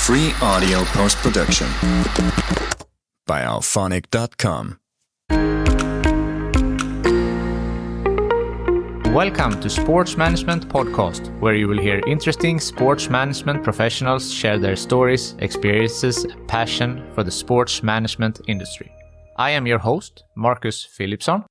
free audio post-production by alphonic.com. Welcome to Sports Management Podcast, where you will hear interesting sports management professionals share their stories, experiences, and passion for the sports management industry. I am your host, Marcus Philipson.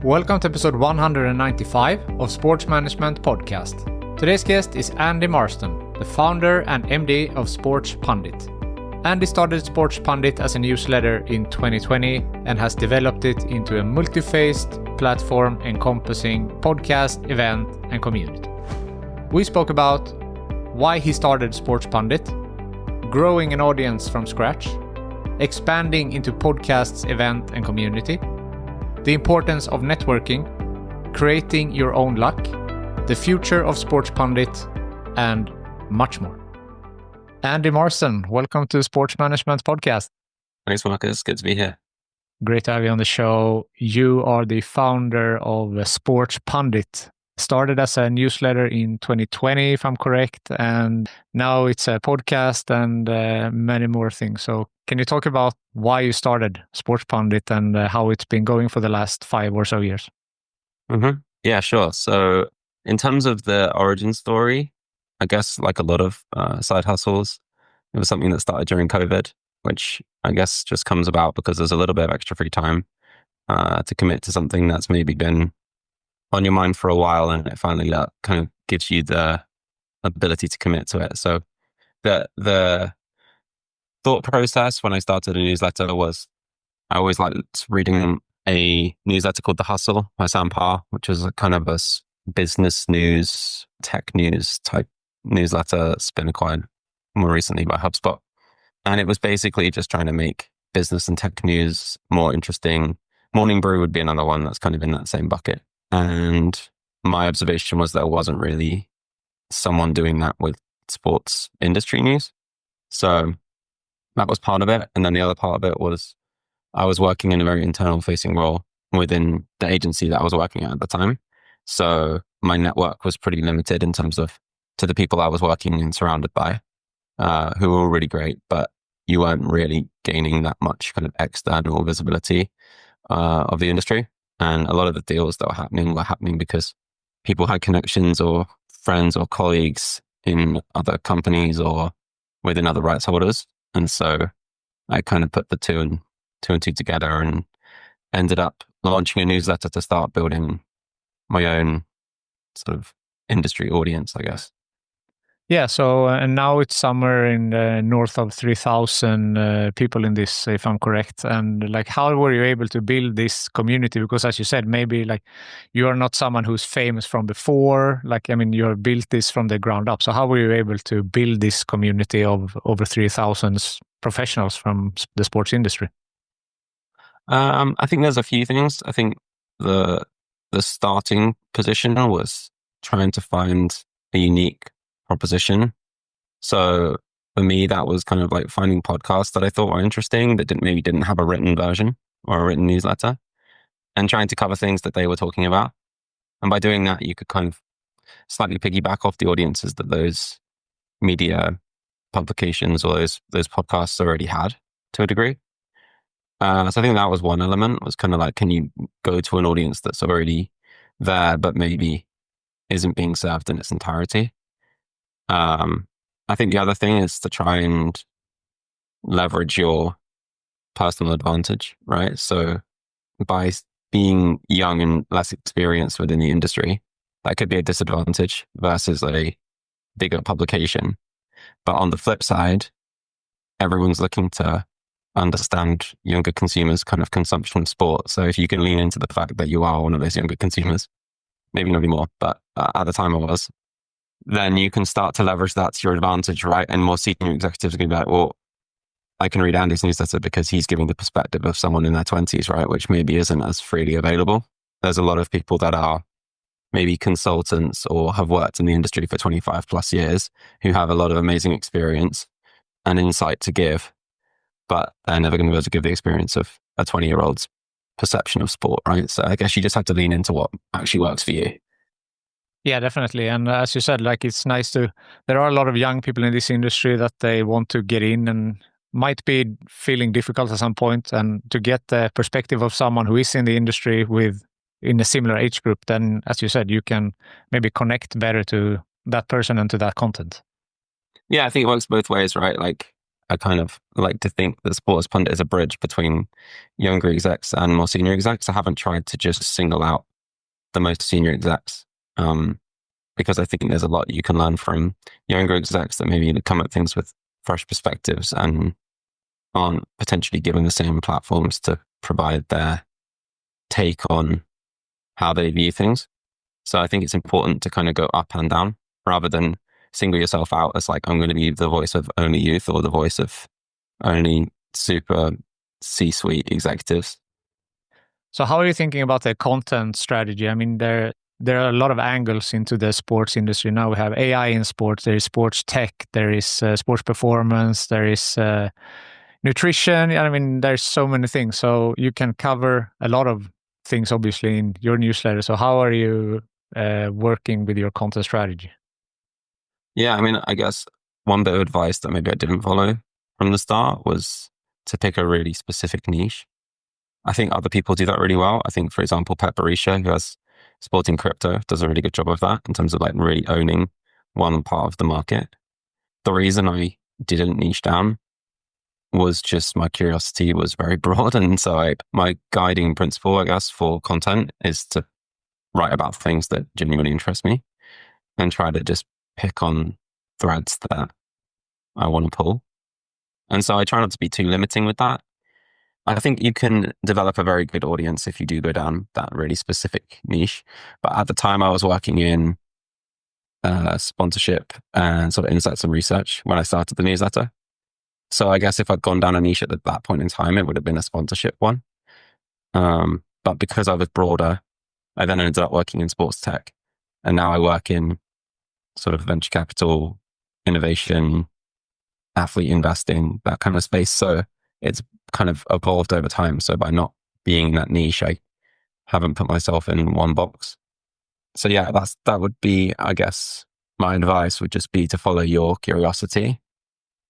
Welcome to episode 195 of Sports Management Podcast. Today's guest is Andy Martson, the founder and MD of Sports Pundit. Andy started Sports Pundit as a newsletter in 2020 and has developed it into a multi-faced platform encompassing podcast, event, and community. We spoke about why he started Sports Pundit, growing an audience from scratch, expanding into podcasts, event, and community, the importance of networking, creating your own luck, the future of Sports Pundit, and much more. Andy Martson, welcome to Sports Management Podcast. Thanks, Marcus. Good to be here. Great to have you on the show. You are the founder of Sports Pundit. Started as a newsletter in 2020, if I'm correct, and now it's a podcast and many more things. So can you talk about why you started Sports Pundit and how it's been going for the last 5 or so years? Yeah, sure. So in terms of the origin story, I guess like a lot of side hustles, it was something that started during COVID, which I guess just comes about because there's a little bit of extra free time to commit to something that's maybe been on your mind for a while, and it finally kind of gives you the ability to commit to it. So the thought process when I started a newsletter was I always liked reading a newsletter called The Hustle by Sam Parr, which is a kind of a business news, tech news type newsletter. It's been acquired more recently by HubSpot. And it was basically just trying to make business and tech news more interesting. Morning Brew would be another one that's kind of in that same bucket. And my observation was there wasn't really someone doing that with sports industry news. So that was part of it. And then the other part of it was I was working in a very internal facing role within the agency that I was working at the time. So my network was pretty limited in terms of to the people I was working and surrounded by, who were all really great, but you weren't really gaining that much kind of external visibility of the industry. And a lot of the deals that were happening because people had connections or friends or colleagues in other companies or within other rights holders. And so I kind of put the two and two together and ended up launching a newsletter to start building my own sort of industry audience, I guess. Yeah, so and now it's somewhere in north of 3,000 people in this, if I'm correct. And like, how were you able to build this community? Because as you said, maybe like you are not someone who's famous from before. Like, I mean, you have built this from the ground up. So how were you able to build this community of over 3,000 professionals from the sports industry? I think there's a few things. I think the starting position was trying to find a unique proposition. So for me, that was kind of like finding podcasts that I thought were interesting that didn't have a written version or a written newsletter, and trying to cover things that they were talking about. And by doing that, you could kind of slightly piggyback off the audiences that those media publications or those podcasts already had to a degree. So I think that was one element, was kind of like, can you go to an audience that's already there, but maybe isn't being served in its entirety? I think the other thing is to try and leverage your personal advantage, right? So by being young and less experienced within the industry, that could be a disadvantage versus a bigger publication. But on the flip side, everyone's looking to understand younger consumers' kind of consumption of sport. So if you can lean into the fact that you are one of those younger consumers, maybe not anymore, but at the time I was, then you can start to leverage that to your advantage, right? And more senior executives are going to be like, well, I can read Andy's newsletter because he's giving the perspective of someone in their 20s, right? Which maybe isn't as freely available. There's a lot of people that are maybe consultants or have worked in the industry for 25 plus years who have a lot of amazing experience and insight to give, but they're never going to be able to give the experience of a 20-year-old's perception of sport, right? So I guess you just have to lean into what actually works for you. Yeah, definitely. And as you said, like it's nice to, there are a lot of young people in this industry that they want to get in and might be feeling difficult at some point, and to get the perspective of someone who is in the industry with in a similar age group, then as you said, you can maybe connect better to that person and to that content. Yeah, I think it works both ways, right? Like, I kind of like to think that Sports Pundit is a bridge between younger execs and more senior execs. I haven't tried to just single out the most senior execs, because I think there's a lot you can learn from younger execs that maybe come at things with fresh perspectives and aren't potentially given the same platforms to provide their take on how they view things. So I think it's important to kind of go up and down rather than single yourself out as like, I'm going to be the voice of only youth or the voice of only super C-suite executives. So how are you thinking about the content strategy? I mean, there are a lot of angles into the sports industry now. We have AI in sports, there is sports tech, there is sports performance, there is nutrition. I mean, there's so many things. So you can cover a lot of things, obviously, in your newsletter. So how are you working with your content strategy? Yeah, I mean, I guess one bit of advice that maybe I didn't follow from the start was to pick a really specific niche. I think other people do that really well. I think, for example, Pep Barisha, who has Sporting Crypto, does a really good job of that in terms of like really owning one part of the market. The reason I didn't niche down was just my curiosity was very broad. And so my guiding principle, I guess, for content is to write about things that genuinely interest me and try to just pick on threads that I want to pull. And so I try not to be too limiting with that. I think you can develop a very good audience if you do go down that really specific niche. But at the time, I was working in sponsorship and sort of insights and research when I started the newsletter. So I guess if I'd gone down a niche at that point in time, it would have been a sponsorship one. But because I was broader, I then ended up working in sports tech. And now I work in sort of venture capital, innovation, athlete investing, that kind of space. So it's kind of evolved over time. So by not being in that niche, I haven't put myself in one box. So yeah, that would be, I guess, my advice would just be to follow your curiosity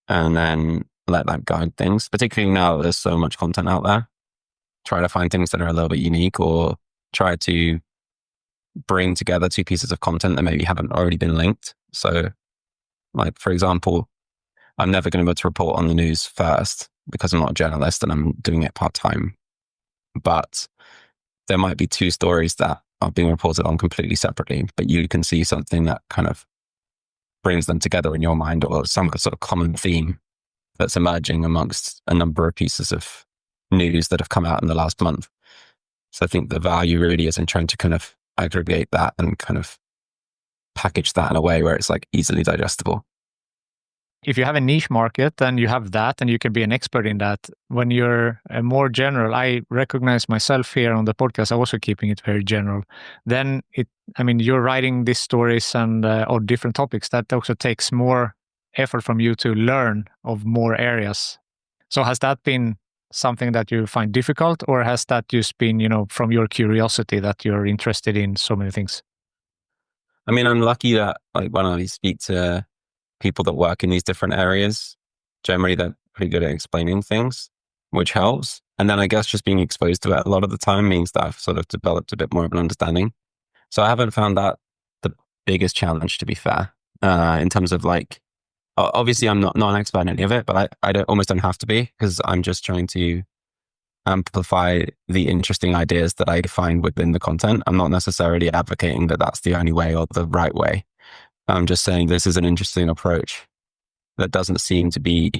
and then let that guide things, particularly now that there's so much content out there. Try to find things that are a little bit unique, or try to bring together two pieces of content that maybe haven't already been linked. So like, for example, I'm never going to be able to report on the news first because I'm not a journalist and I'm doing it part-time. But there might be two stories that are being reported on completely separately, but you can see something that kind of brings them together in your mind, or some sort of common theme that's emerging amongst a number of pieces of news that have come out in the last month. So I think the value really is in trying to kind of aggregate that and kind of package that in a way where it's like easily digestible. If you have a niche market, then you have that and you can be an expert in that. When you're more general, I recognize myself here on the podcast, I'm also keeping it very general. Then you're writing these stories and or different topics that also takes more effort from you to learn of more areas. So has that been something that you find difficult, or has that just been, from your curiosity that you're interested in so many things? I mean, I'm lucky that like when I speak to people that work in these different areas, generally they're pretty good at explaining things, which helps. And then I guess just being exposed to it a lot of the time means that I've sort of developed a bit more of an understanding. So I haven't found that the biggest challenge, to be fair, in terms of like, obviously I'm not an expert in any of it, but I almost don't have to be, because I'm just trying to amplify the interesting ideas that I find within the content. I'm not necessarily advocating that that's the only way or the right way. I'm just saying this is an interesting approach that doesn't seem to be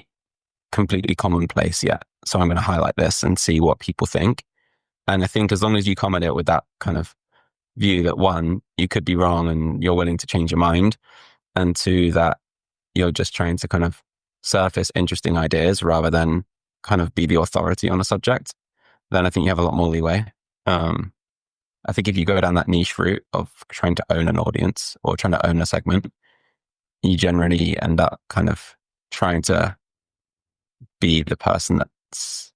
completely commonplace yet. So I'm going to highlight this and see what people think. And I think as long as you come at it with that kind of view that, one, you could be wrong and you're willing to change your mind, and two, that you're just trying to kind of surface interesting ideas rather than kind of be the authority on a subject, then I think you have a lot more leeway. I think if you go down that niche route of trying to own an audience or trying to own a segment, you generally end up kind of trying to be the person that's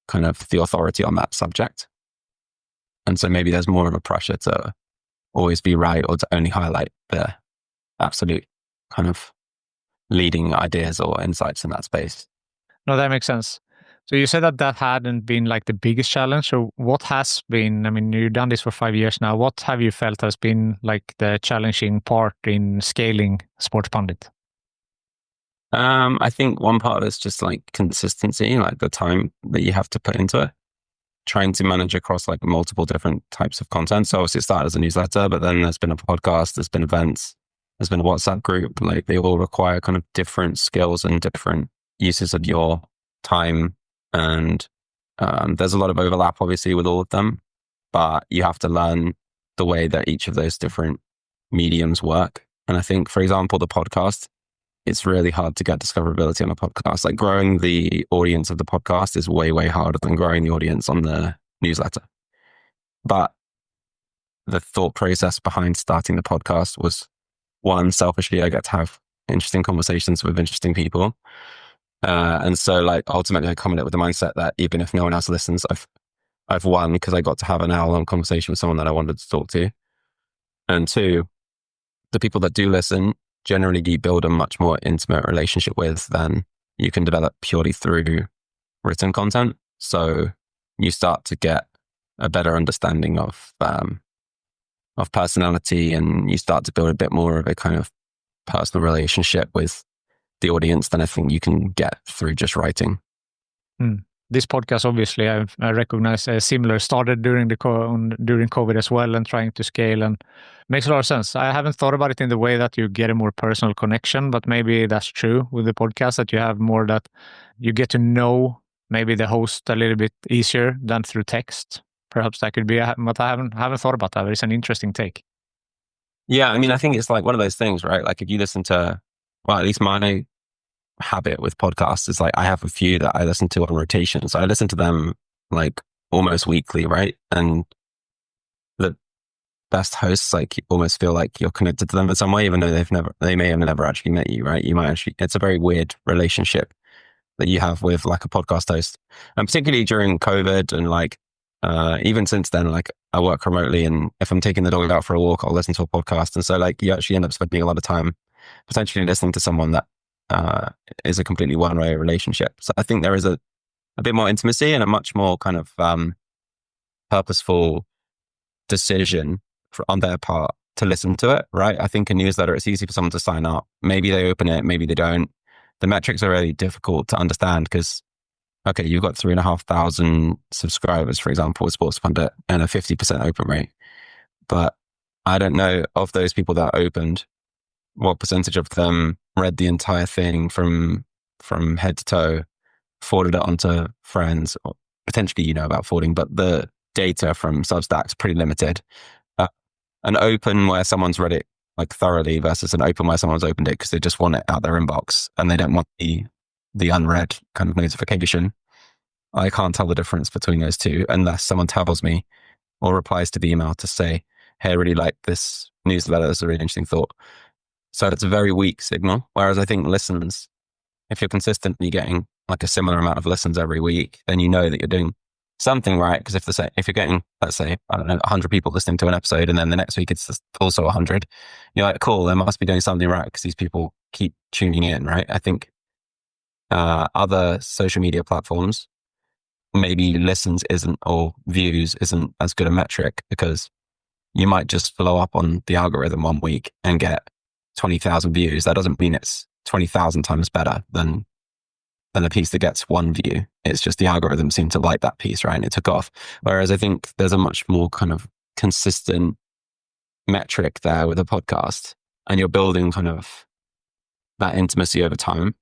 kind of the authority on that subject. And so maybe there's more of a pressure to always be right or to only highlight the absolute kind of leading ideas or insights in that space. No, that makes sense. So you said that that hadn't been like the biggest challenge. So what has been, I mean, you've done this for 5 years now. What have you felt has been like the challenging part in scaling Sports Pundit? I think one part is just like consistency, like the time that you have to put into it, trying to manage across like multiple different types of content. So obviously it started as a newsletter, but then there's been a podcast, there's been events, there's been a WhatsApp group. Like they all require kind of different skills and different uses of your time. And there's a lot of overlap obviously with all of them, but you have to learn the way that each of those different mediums work. And I think, for example, the podcast, it's really hard to get discoverability on a podcast. Like growing the audience of the podcast is way, way harder than growing the audience on the newsletter. But the thought process behind starting the podcast was, one, selfishly, I get to have interesting conversations with interesting people. And so like ultimately I come at it with the mindset that even if no one else listens, I've won because I got to have an hour-long conversation with someone that I wanted to talk to. And two, the people that do listen, generally you build a much more intimate relationship with than you can develop purely through written content. So you start to get a better understanding of personality, and you start to build a bit more of a kind of personal relationship with the audience than I think you can get through just writing. This podcast, obviously, I recognize similar, started during during COVID as well, and trying to scale, and makes a lot of sense. I haven't thought about it in the way that you get a more personal connection, but maybe that's true with the podcast, that you have more that you get to know maybe the host a little bit easier than through text. Perhaps that could be, but I haven't thought about that. It's an interesting take. Yeah, I mean, I think it's like one of those things, right? Like if you listen to, well, at least my habit with podcasts is like I have a few that I listen to on rotation. So I listen to them like almost weekly, right? And the best hosts, like you almost feel like you're connected to them in some way, even though they may have never actually met you, right? You might actually, it's a very weird relationship that you have with like a podcast host. And particularly during COVID and like, even since then, like I work remotely, and if I'm taking the dog out for a walk, I'll listen to a podcast. And so like you actually end up spending a lot of time potentially listening to someone that is a completely one-way relationship. So I think there is a bit more intimacy and a much more kind of purposeful decision on their part to listen to it, right? I think a newsletter, it's easy for someone to sign up. Maybe they open it, maybe they don't. The metrics are really difficult to understand because, okay, you've got 3,500 subscribers, for example, with Sports Pundit and a 50% open rate. But I don't know of those people that opened, what percentage of them read the entire thing from head to toe, forwarded it onto friends, or potentially you know about forwarding, but the data from Substack's pretty limited. An open where someone's read it like thoroughly versus an open where someone's opened it because they just want it out their inbox and they don't want the unread kind of notification. I can't tell the difference between those two unless someone tells me or replies to the email to say, hey, I really like this newsletter. It's a really interesting thought. So it's a very weak signal. Whereas I think listens, if you're consistently getting like a similar amount of listens every week, then you know that you're doing something right. Because if you're getting, let's say, I don't know, 100 people listening to an episode, and then the next week it's also 100, you're like, cool, they must be doing something right because these people keep tuning in, right? I think other social media platforms, maybe listens isn't or views isn't as good a metric because you might just blow up on the algorithm one week and get 20,000 views. That doesn't mean it's 20,000 times better than a piece that gets one view. It's just the algorithm seemed to like that piece, right? And it took off. Whereas I think there's a much more kind of consistent metric there with a podcast, and you're building kind of that intimacy over time.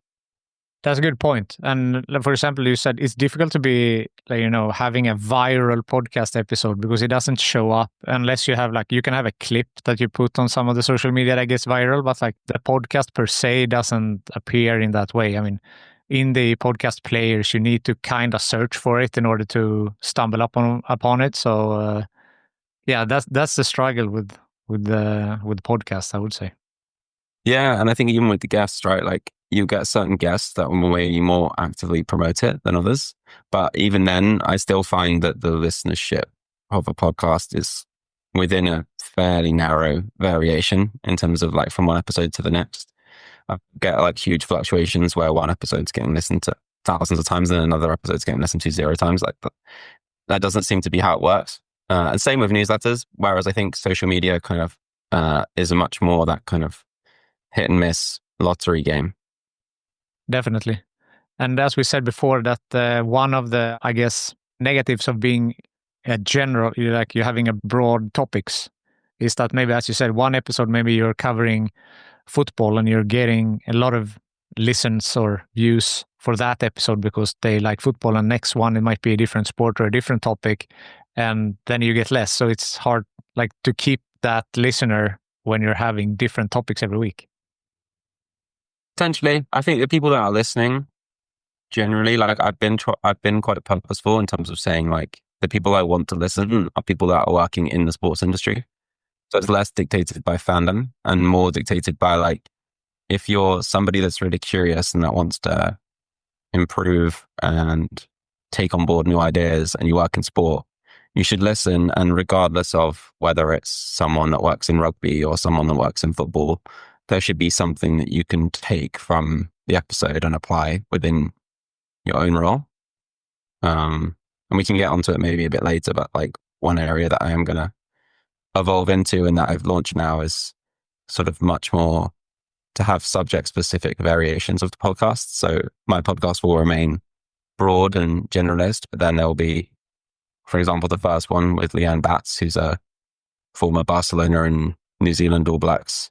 That's a good point. And for example, you said it's difficult to be, like, having a viral podcast episode because it doesn't show up unless you have you can have a clip that you put on some of the social media that gets viral, but like the podcast per se doesn't appear in that way. I mean, in the podcast players, you need to kind of search for it in order to stumble upon it. So yeah, that's the struggle with podcasts, I would say. Yeah, and I think even with the guests, right? Like you get certain guests that way you more actively promote it than others. But even then, I still find that the listenership of a podcast is within a fairly narrow variation in terms of like from one episode to the next. I get like huge fluctuations where one episode's getting listened to thousands of times and another episode's getting listened to 0 times. Like that doesn't seem to be how it works. And same with newsletters, whereas I think social media kind of is a much more that kind of hit and miss lottery game. Definitely. And as we said before, that one of the, I guess, negatives of being a general, like you're having a broad topics, is that maybe, as you said, one episode, maybe you're covering football and you're getting a lot of listens or views for that episode because they like football, and next one, it might be a different sport or a different topic, and then you get less. So it's hard like to keep that listener when you're having different topics every week. Potentially, I think the people that are listening, generally, like I've been quite purposeful in terms of saying like the people I want to listen are people that are working in the sports industry. So it's less dictated by fandom and more dictated by like, if you're somebody that's really curious and that wants to improve and take on board new ideas and you work in sport, you should listen. And regardless of whether it's someone that works in rugby or someone that works in football, there should be something that you can take from the episode and apply within your own role. And we can get onto it maybe a bit later, but like one area that I am going to evolve into and that I've launched now is sort of much more to have subject specific variations of the podcast. So my podcast will remain broad and generalist, but then there'll be, for example, the first one with Leanne Batts, who's a former Barcelona and New Zealand All Blacks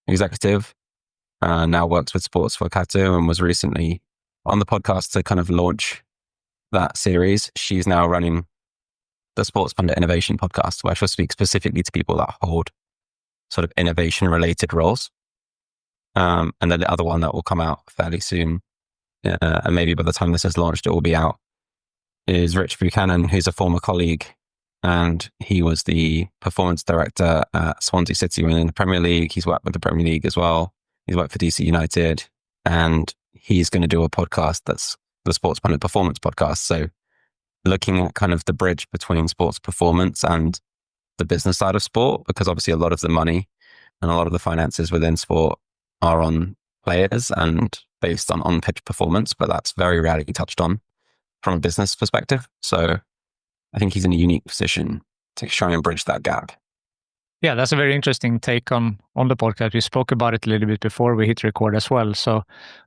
executive, now works with Sports for Kato and was recently on the podcast to kind of launch that series. She's now running the Sports Pundit Innovation podcast, where she'll speak specifically to people that hold sort of innovation related roles. And then the other one that will come out fairly soon, and maybe by the time this is launched, it will be out, is Rich Buchanan, who's a former colleague. And he was the performance director at Swansea City when in the Premier League. He's worked with the Premier League as well. He's worked for DC United. And he's going to do a podcast that's the Sports Pundit Performance Podcast. So looking at kind of the bridge between sports performance and the business side of sport, because obviously a lot of the money and a lot of the finances within sport are on players and based on on-pitch performance, but that's very rarely touched on from a business perspective. So I think he's in a unique position to try and bridge that gap. Yeah, that's a very interesting take on the podcast. We spoke about it a little bit before we hit record as well. So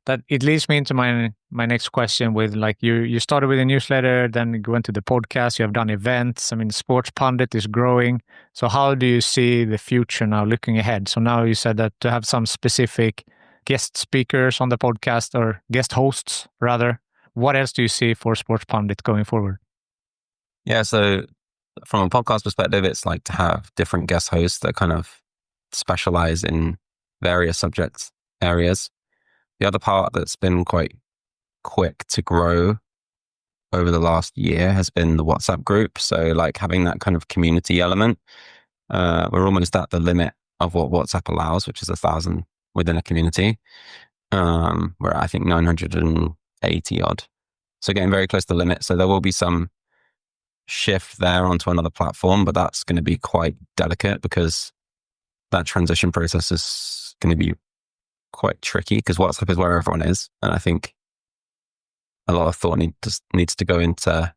that it leads me into my next question with like you started with a newsletter, then you went to the podcast, you have done events. I mean, Sports Pundit is growing. So how do you see the future now looking ahead? So now you said that to have some specific guest speakers on the podcast or guest hosts rather. What else do you see for Sports Pundit going forward? Yeah, so from a podcast perspective, it's like to have different guest hosts that kind of specialize in various subject areas. The other part that's been quite quick to grow over the last year has been the WhatsApp group. So like having that kind of community element. We're almost at the limit of what WhatsApp allows, which is 1,000 within a community. We're I think 980 odd. So getting very close to the limit. So there will be some shift there onto another platform, but that's going to be quite delicate because that transition process is going to be quite tricky because WhatsApp is where everyone is. And I think a lot of thought needs to go into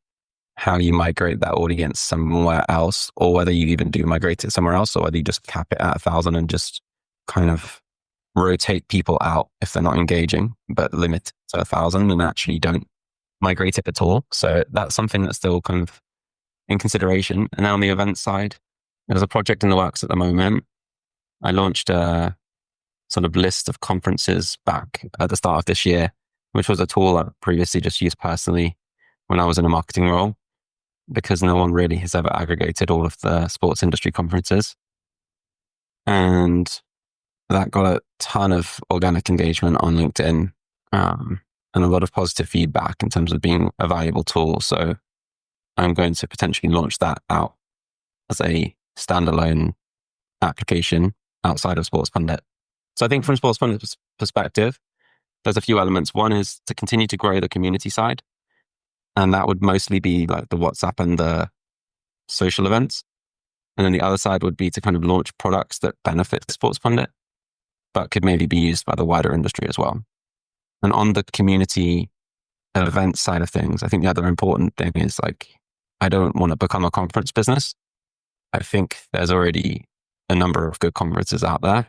how you migrate that audience somewhere else, or whether you even do migrate it somewhere else, or whether you just cap it at 1,000 and just kind of rotate people out if they're not engaging, but limit to 1,000 and actually don't migrate it at all. So that's something that's still kind of in consideration. And now on the event side, there's a project in the works at the moment. I launched a sort of list of conferences back at the start of this year, which was a tool I previously just used personally when I was in a marketing role, because no one really has ever aggregated all of the sports industry conferences. And that got a ton of organic engagement on LinkedIn, and a lot of positive feedback in terms of being a valuable tool. So I'm going to potentially launch that out as a standalone application outside of Sports Pundit. So I think from Sports Pundit's perspective, there's a few elements. One is to continue to grow the community side. And that would mostly be like the WhatsApp and the social events. And then the other side would be to kind of launch products that benefit Sports Pundit, but could maybe be used by the wider industry as well. And on the community event side of things, I think the other important thing is like, I don't want to become a conference business. I think there's already a number of good conferences out there.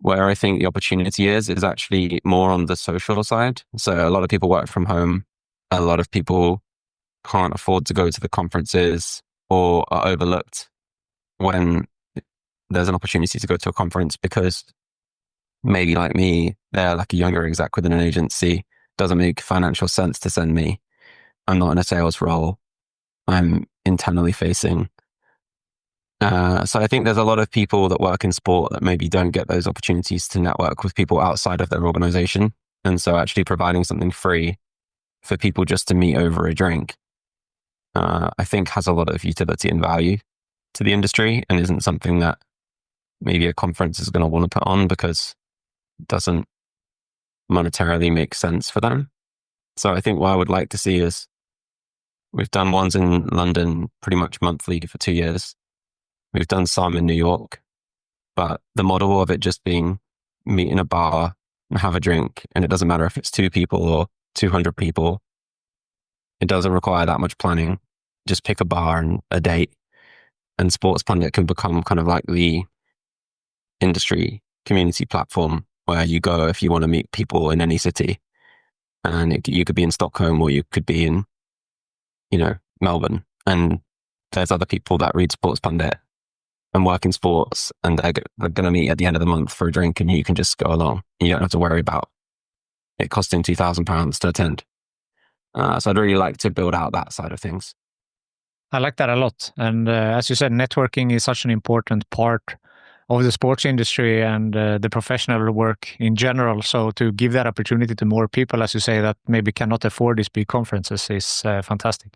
Where I think the opportunity is actually more on the social side. So a lot of people work from home. A lot of people can't afford to go to the conferences or are overlooked when there's an opportunity to go to a conference because maybe like me, they're like a younger exec within an agency. Doesn't make financial sense to send me. I'm not in a sales role. I'm internally facing. So I think there's a lot of people that work in sport that maybe don't get those opportunities to network with people outside of their organization. And so actually providing something free for people just to meet over a drink, I think has a lot of utility and value to the industry and isn't something that maybe a conference is going to want to put on because it doesn't monetarily make sense for them. So I think what I would like to see is we've done ones in London pretty much monthly for 2 years. We've done some in New York, but the model of it just being meet in a bar and have a drink, and it doesn't matter if it's 2 people or 200 people. It doesn't require that much planning. Just pick a bar and a date, and Sports Pundit can become kind of like the industry community platform where you go if you want to meet people in any city. And you could be in Stockholm or you could be in, Melbourne. And there's other people that read Sports Pundit and work in sports, and they're going to meet at the end of the month for a drink, and you can just go along. You don't have to worry about it costing £2,000 to attend. So I'd really like to build out that side of things. I like that a lot. And as you said, networking is such an important part of the sports industry and the professional work in general. So to give that opportunity to more people, as you say, that maybe cannot afford these big conferences is fantastic.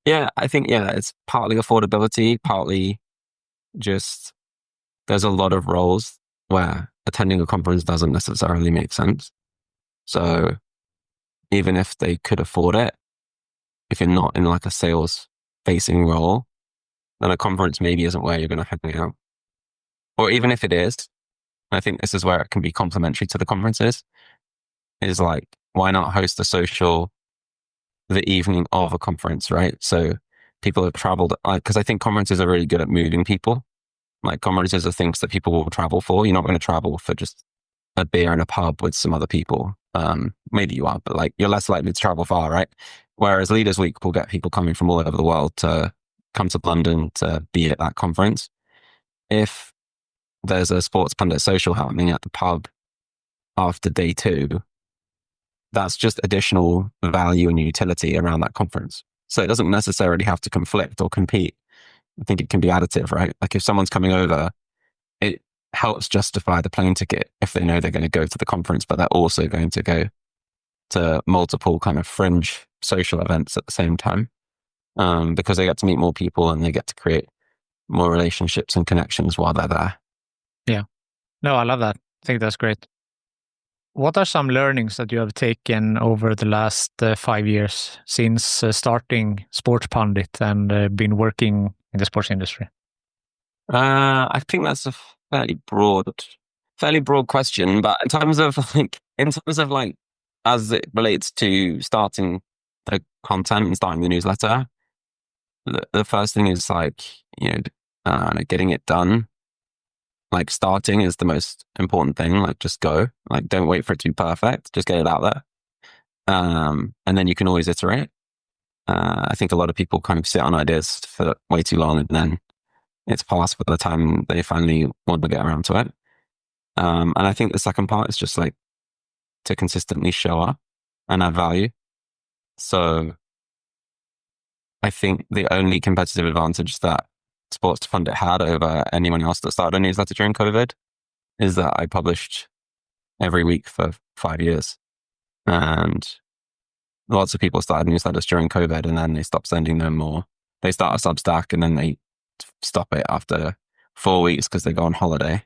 Yeah, I think, it's partly affordability, partly just there's a lot of roles where attending a conference doesn't necessarily make sense. So even if they could afford it, if you're not in like a sales facing role, then a conference maybe isn't where you're going to hang out. Or even if it is, I think this is where it can be complementary to the conferences, is like, why not host a social the evening of a conference, right? So people have traveled, because I think conferences are really good at moving people. Like conferences are things that people will travel for. You're not going to travel for just a beer in a pub with some other people. Maybe you are, but like you're less likely to travel far, right? Whereas Leaders Week will get people coming from all over the world to come to London to be at that conference. If there's a Sports Pundit social happening at the pub after day 2, that's just additional value and utility around that conference. So it doesn't necessarily have to conflict or compete. I think it can be additive, right? Like if someone's coming over, it helps justify the plane ticket if they know they're going to go to the conference, but they're also going to go to multiple kind of fringe social events at the same time, because they get to meet more people and they get to create more relationships and connections while they're there. Yeah. No, I love that. I think that's great. What are some learnings that you have taken over the last 5 years since starting Sports Pundit and been working in the sports industry? I think that's a fairly broad question, but in terms of like, as it relates to starting the content and starting the newsletter, the first thing is like, getting it done. Like starting is the most important thing. Like just go. Like don't wait for it to be perfect. Just get it out there. And then you can always iterate. I think a lot of people kind of sit on ideas for way too long and then it's past by the time they finally want to get around to it. And I think the second part is just like to consistently show up and add value. So I think the only competitive advantage that Sports Pundit had over anyone else that started a newsletter during COVID is that I published every week for 5 years. And lots of people started newsletters during COVID and then they stopped sending them, or they start a Substack and then they stop it after 4 weeks because they go on holiday.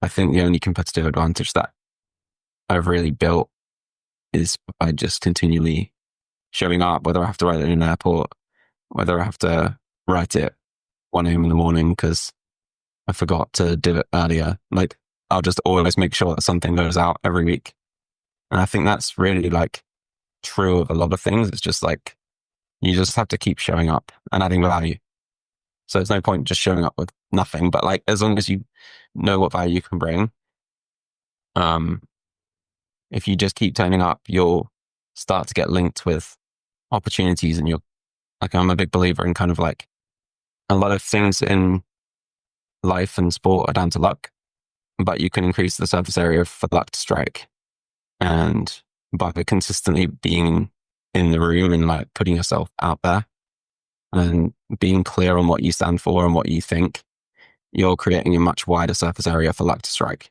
I think the only competitive advantage that I've really built is by just continually showing up, whether I have to write it in an airport, whether I have to write it 1 a.m. in the morning because I forgot to do it earlier. Like, I'll just always make sure that something goes out every week. And I think that's really like true of a lot of things. It's just like, you just have to keep showing up and adding value. So there's no point just showing up with nothing, but like, as long as you know what value you can bring, if you just keep turning up, you'll start to get linked with opportunities. And you're like, I'm a big believer in kind of like a lot of things in life and sport are down to luck, but you can increase the surface area for luck to strike. And by consistently being in the room and like putting yourself out there and being clear on what you stand for and what you think, you're creating a much wider surface area for luck to strike.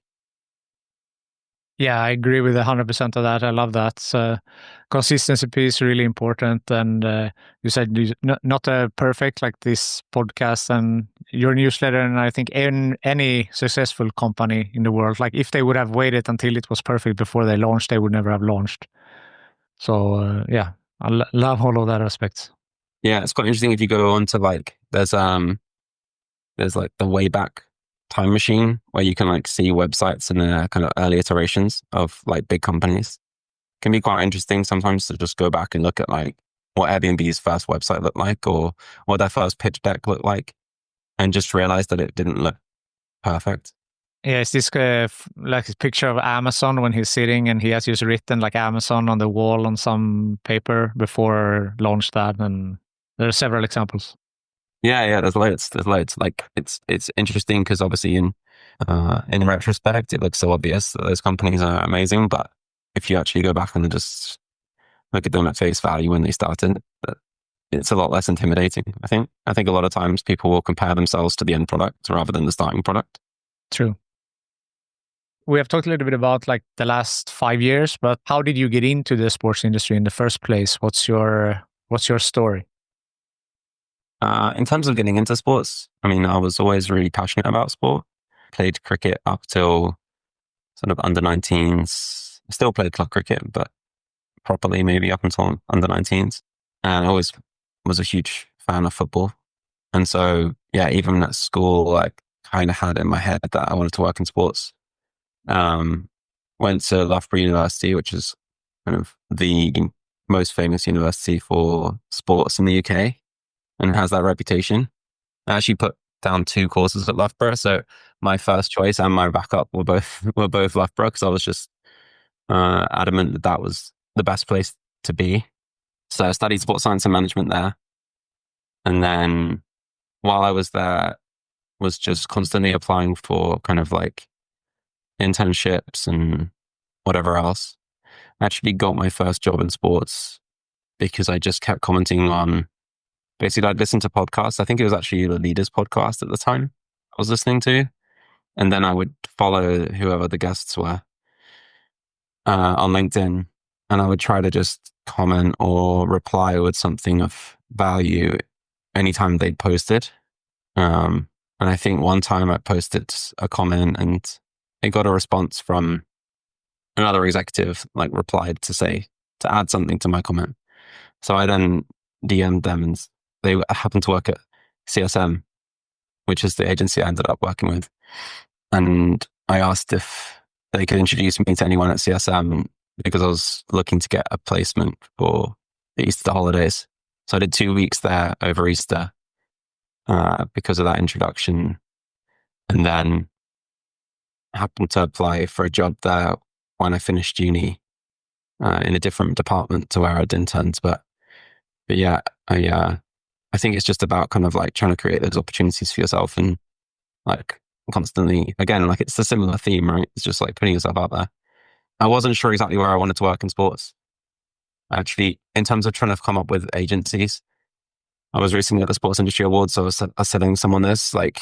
Yeah, I agree with 100% of that. I love that. Consistency piece is really important. And you said not perfect like this podcast and your newsletter. And I think in any successful company in the world, like if they would have waited until it was perfect before they launched, they would never have launched. So yeah, I love all of that aspects. Yeah, it's quite interesting if you go on to like, there's like the Wayback Time Machine where you can like see websites in their kind of early iterations of like big companies. It can be quite interesting sometimes to just go back and look at like what Airbnb's first website looked like or what their first pitch deck looked like and just realize that it didn't look perfect. Yeah, it's this like a picture of Amazon when he's sitting and he has just written like Amazon on the wall on some paper before launch that, and there are several examples. Yeah, there's loads. Like it's interesting because obviously in retrospect it looks so obvious that those companies are amazing, but if you actually go back and just look at them at face value when they started, it's a lot less intimidating. I think a lot of times people will compare themselves to the end product rather than the starting product. True. We have talked a little bit about like the last 5 years, but how did you get into the sports industry in the first place? What's your story? In terms of getting into sports, I mean, I was always really passionate about sport. Played cricket up till sort of under 19s. Still played club cricket, but properly maybe up until under 19s. And I always was a huge fan of football. And so, yeah, even at school, like kind of had in my head that I wanted to work in sports. Went to Loughborough University, which is kind of the most famous university for sports in the UK and has that reputation. I actually put down 2 courses at Loughborough. So my first choice and my backup were both Loughborough because I was just adamant that that was the best place to be. So I studied sports science and management there. And then while I was there, was just constantly applying for kind of like internships and whatever else. I actually got my first job in sports because I just kept commenting on, basically I'd listen to podcasts. I think it was actually the Leaders podcast at the time I was listening to. And then I would follow whoever the guests were on LinkedIn. And I would try to just comment or reply with something of value anytime they'd posted. And I think one time I posted a comment and it got a response from another executive, like replied to add something to my comment. So I then DM'd them and they happened to work at CSM, which is the agency I ended up working with. And I asked if they could introduce me to anyone at CSM because I was looking to get a placement for the Easter holidays. So I did 2 weeks there over Easter because of that introduction. And then happened to apply for a job there when I finished uni in a different department to where I'd interned. But yeah, I think it's just about kind of like trying to create those opportunities for yourself and like constantly, again, like it's a similar theme, right? It's just like putting yourself out there. I wasn't sure exactly where I wanted to work in sports. Actually, in terms of trying to come up with agencies, I was recently at the Sports Industry Awards, so I was telling someone this, like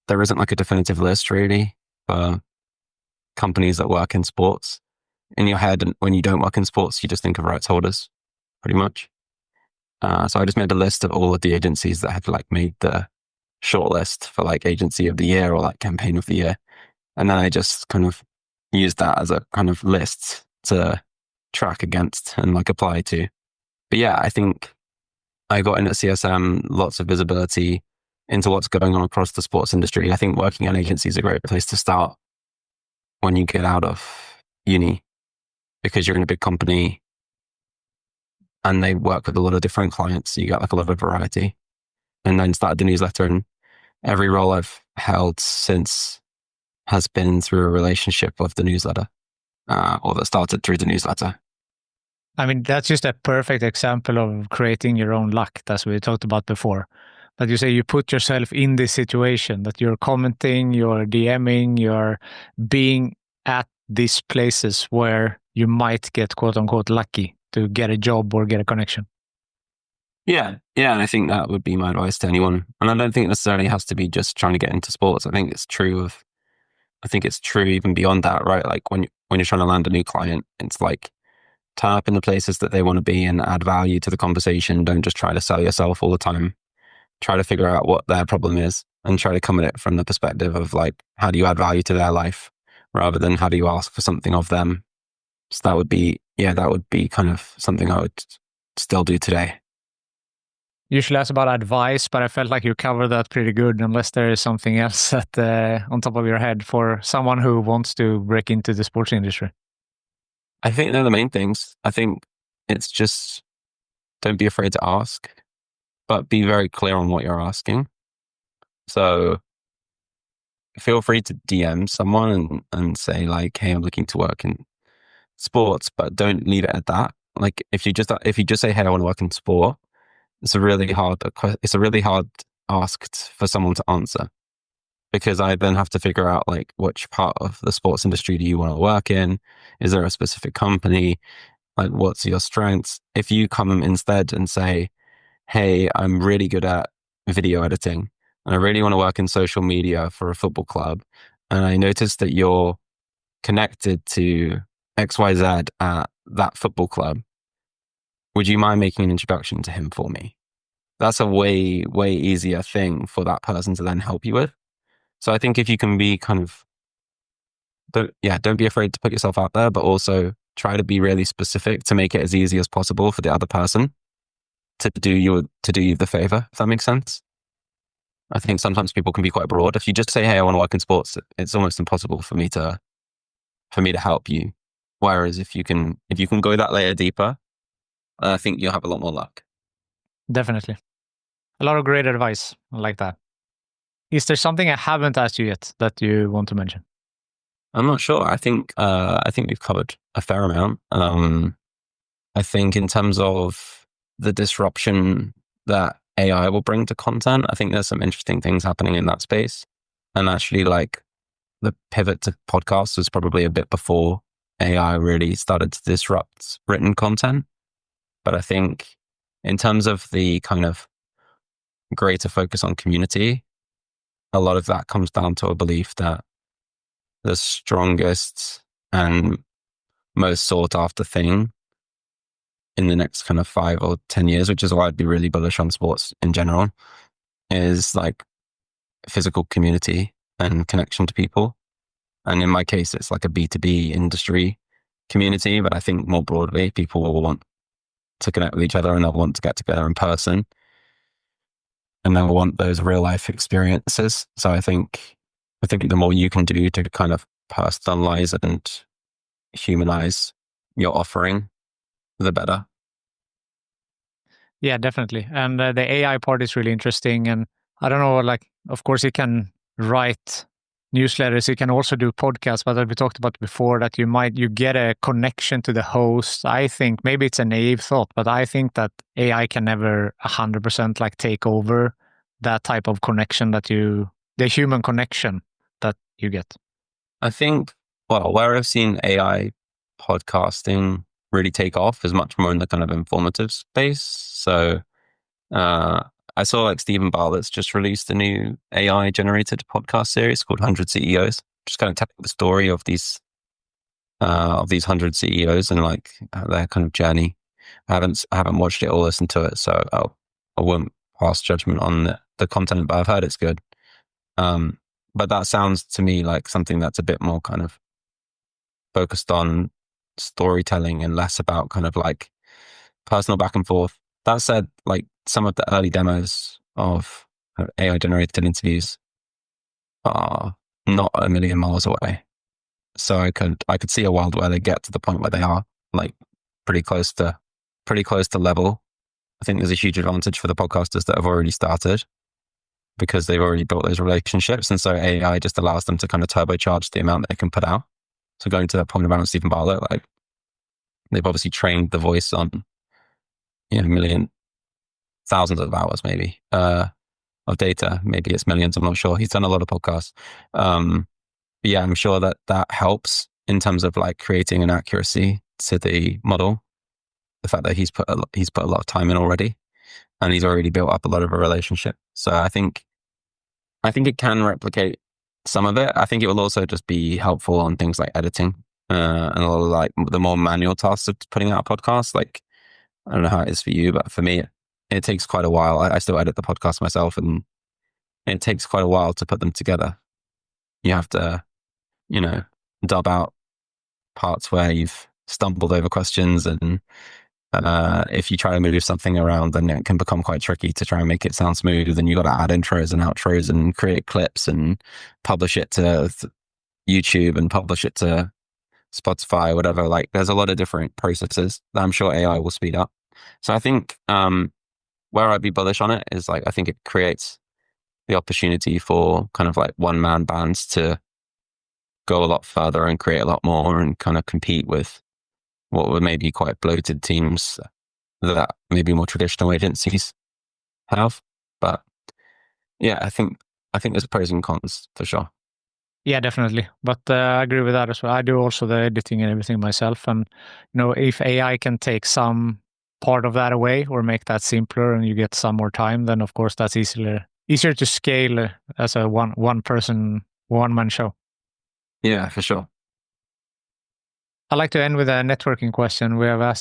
there isn't like a definitive list really for companies that work in sports. In your head, and when you don't work in sports, you just think of rights holders, pretty much. So I just made a list of all of the agencies that had like made the shortlist for like agency of the year or like campaign of the year. And then I just kind of used that as a kind of list to track against and like apply to. But yeah, I think I got in at CSM, lots of visibility. into what's going on across the sports industry, I think working at an agency is a great place to start when you get out of uni, because you're in a big company and they work with a lot of different clients. So you get like a lot of variety. And then started the newsletter, and every role I've held since has been through a relationship of the newsletter, or that started through the newsletter. I mean, that's just a perfect example of creating your own luck, as we talked about before. That you say you put yourself in this situation, that you're commenting, you're DMing, you're being at these places where you might get quote unquote lucky to get a job or get a connection. Yeah. And I think that would be my advice to anyone. And I don't think it necessarily has to be just trying to get into sports. I think it's true even beyond that, right? Like when you're trying to land a new client, it's like turn up in the places that they want to be and add value to the conversation. Don't just try to sell yourself all the time. Try to figure out what their problem is and try to come at it from the perspective of like, how do you add value to their life rather than how do you ask for something of them? So that would be kind of something I would still do today. Usually ask about advice, but I felt like you covered that pretty good, unless there is something else on top of your head for someone who wants to break into the sports industry. I think they're the main things. I think it's just don't be afraid to ask, but be very clear on what you're asking. So feel free to DM someone and say like, hey, I'm looking to work in sports, but don't leave it at that. Like if you just say, hey, I want to work in sport, it's a really hard ask for someone to answer, because I then have to figure out like which part of the sports industry do you want to work in? Is there a specific company? Like what's your strengths? If you come instead and say, hey, I'm really good at video editing and I really want to work in social media for a football club, and I noticed that you're connected to XYZ at that football club, would you mind making an introduction to him for me? That's a way, way easier thing for that person to then help you with. So I think if you can be don't be afraid to put yourself out there, but also try to be really specific to make it as easy as possible for the other person to do you the favor, if that makes sense. I think sometimes people can be quite broad. If you just say, hey, I want to work in sports, it's almost impossible for me to help you. Whereas if you can go that layer deeper, I think you'll have a lot more luck. Definitely. A lot of great advice. I like that. Is there something I haven't asked you yet that you want to mention? I'm not sure. I think we've covered a fair amount. I think in terms of the disruption that AI will bring to content, I think there's some interesting things happening in that space. And actually, like the pivot to podcasts was probably a bit before AI really started to disrupt written content. But I think in terms of the kind of greater focus on community, a lot of that comes down to a belief that the strongest and most sought after thing in the next kind of 5 or 10 years, which is why I'd be really bullish on sports in general, is like physical community and connection to people. And in my case, it's like a B2B industry community, but I think more broadly, people will want to connect with each other and they'll want to get together in person and they'll want those real life experiences. So I think the more you can do to kind of personalize and humanize your offering, the better. Yeah, definitely. And the AI part is really interesting. And I don't know, like, of course, it can write newsletters. It can also do podcasts, but as we talked about before, that you get a connection to the host. I think maybe it's a naive thought, but I think that AI can never 100% like take over that type of connection the human connection that you get. I think, well, where I've seen AI podcasting really take off is much more in the kind of informative space. So I saw like Stephen Bartlett's just released a new AI generated podcast series called 100 CEOs, just kind of telling the story of these 100 CEOs and like their kind of journey. I haven't watched it or listened to it, so I won't pass judgment on the content, but I've heard it's good. But that sounds to me like something that's a bit more kind of focused on storytelling and less about kind of like personal back and forth. That said, like some of the early demos of AI generated interviews are not a million miles away. So I could see a world where they get to the point where they are like pretty close to level. I think there's a huge advantage for the podcasters that have already started because they've already built those relationships. And so AI just allows them to kind of turbocharge the amount they can put out. So going to that point about Stephen Bartlett, like they've obviously trained the voice on, thousands of hours maybe, of data. Maybe it's millions. I'm not sure. He's done a lot of podcasts. But yeah, I'm sure that helps in terms of like creating an accuracy to the model. The fact that he's put a lot of time in already, and he's already built up a lot of a relationship. So I think it can replicate some of it. I think it will also just be helpful on things like editing and a lot of like the more manual tasks of putting out a podcast. Like I don't know how it is for you, but for me, it takes quite a while. I still edit the podcast myself, and it takes quite a while to put them together. You have to, dub out parts where you've stumbled over questions, and if you try to move something around, then it can become quite tricky to try and make it sound smooth. And you got to add intros and outros and create clips and publish it to YouTube and publish it to Spotify, whatever. Like there's a lot of different processes that I'm sure AI will speed up. So I think where I'd be bullish on it is like, I think it creates the opportunity for kind of like one-man bands to go a lot further and create a lot more and kind of compete with what were maybe quite bloated teams that maybe more traditional agencies have. But yeah, I think there's pros and cons for sure. Yeah, definitely. But I agree with that as well. I do also the editing and everything myself. And, if AI can take some part of that away or make that simpler and you get some more time, then of course that's easier to scale as a one-man show. Yeah, for sure. I'd like to end with a networking question. We have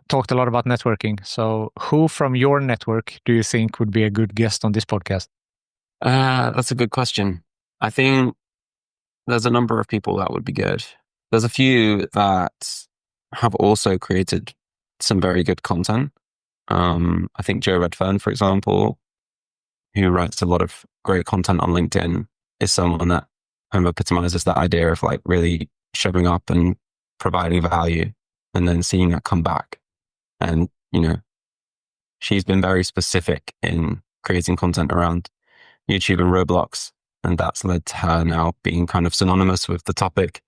talked a lot about networking. So who from your network do you think would be a good guest on this podcast? That's a good question. I think there's a number of people that would be good. There's a few that have also created some very good content. I think Joe Redfern, for example, who writes a lot of great content on LinkedIn, is someone that kind of epitomizes that idea of like really showing up and providing value and then seeing that come back. And, she's been very specific in creating content around YouTube and Roblox. And that's led to her now being kind of synonymous with the topic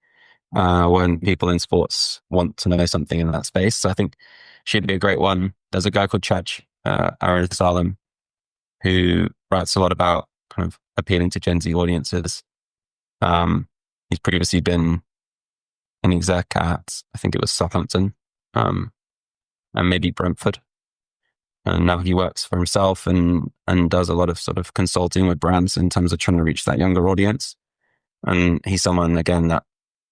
when people in sports want to know something in that space. So I think she'd be a great one. There's a guy called Chach Aaron Salem, who writes a lot about kind of appealing to Gen Z audiences. He's previously been an exec at, I think it was Southampton, and maybe Brentford. And now he works for himself and does a lot of sort of consulting with brands in terms of trying to reach that younger audience. And he's someone, again, that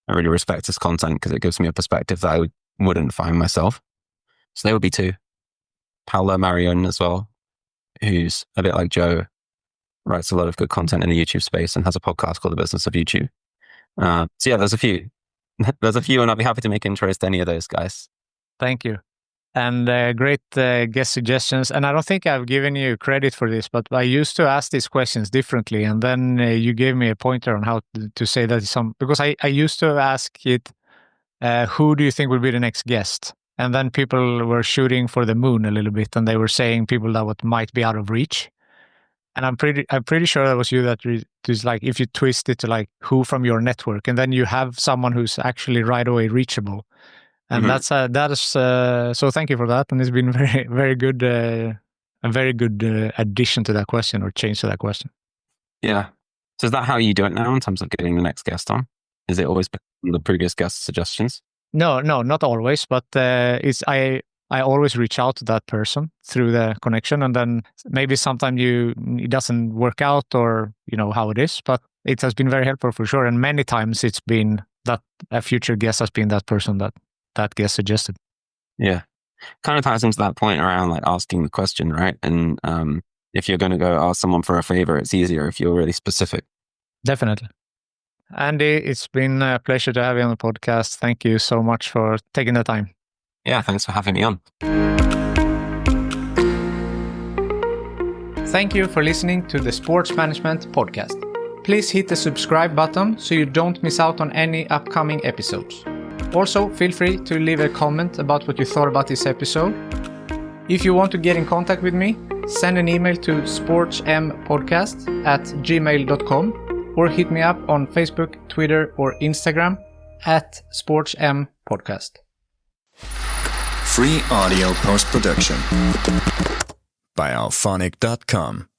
I really respect his content because it gives me a perspective that I wouldn't find myself. So they would be two. Paolo Marion as well, who's a bit like Joe, writes a lot of good content in the YouTube space and has a podcast called The Business of YouTube. So yeah, there's a few. There's a few, and I'd be happy to make intros to any of those guys. Thank you. And great guest suggestions. And I don't think I've given you credit for this, but I used to ask these questions differently. And then you gave me a pointer on how to say that because I used to ask it, who do you think will be the next guest? And then people were shooting for the moon a little bit, and they were saying people that might be out of reach. And I'm pretty sure that was you that is like, if you twist it to like who from your network, and then you have someone who's actually right away reachable. And that is so thank you for that. And it's been very, very good, a very good addition to that question or change to that question. Yeah. So is that how you do it now in terms of getting the next guest on? Is it always the previous guest suggestions? No, not always, but I always reach out to that person through the connection, and then maybe sometimes it doesn't work out, or how it is, but it has been very helpful for sure. And many times it's been that a future guest has been that person that guest suggested. Yeah. Kind of ties into that point around like asking the question, right? And if you're going to go ask someone for a favor, it's easier if you're really specific. Definitely. Andy, it's been a pleasure to have you on the podcast. Thank you so much for taking the time. Yeah, thanks for having me on. Thank you for listening to the Sports Management Podcast. Please hit the subscribe button so you don't miss out on any upcoming episodes. Also, feel free to leave a comment about what you thought about this episode. If you want to get in contact with me, send an email to sportsmpodcast@gmail.com or hit me up on Facebook, Twitter, or Instagram @sportsmpodcast. Free audio post-production by alphonic.com.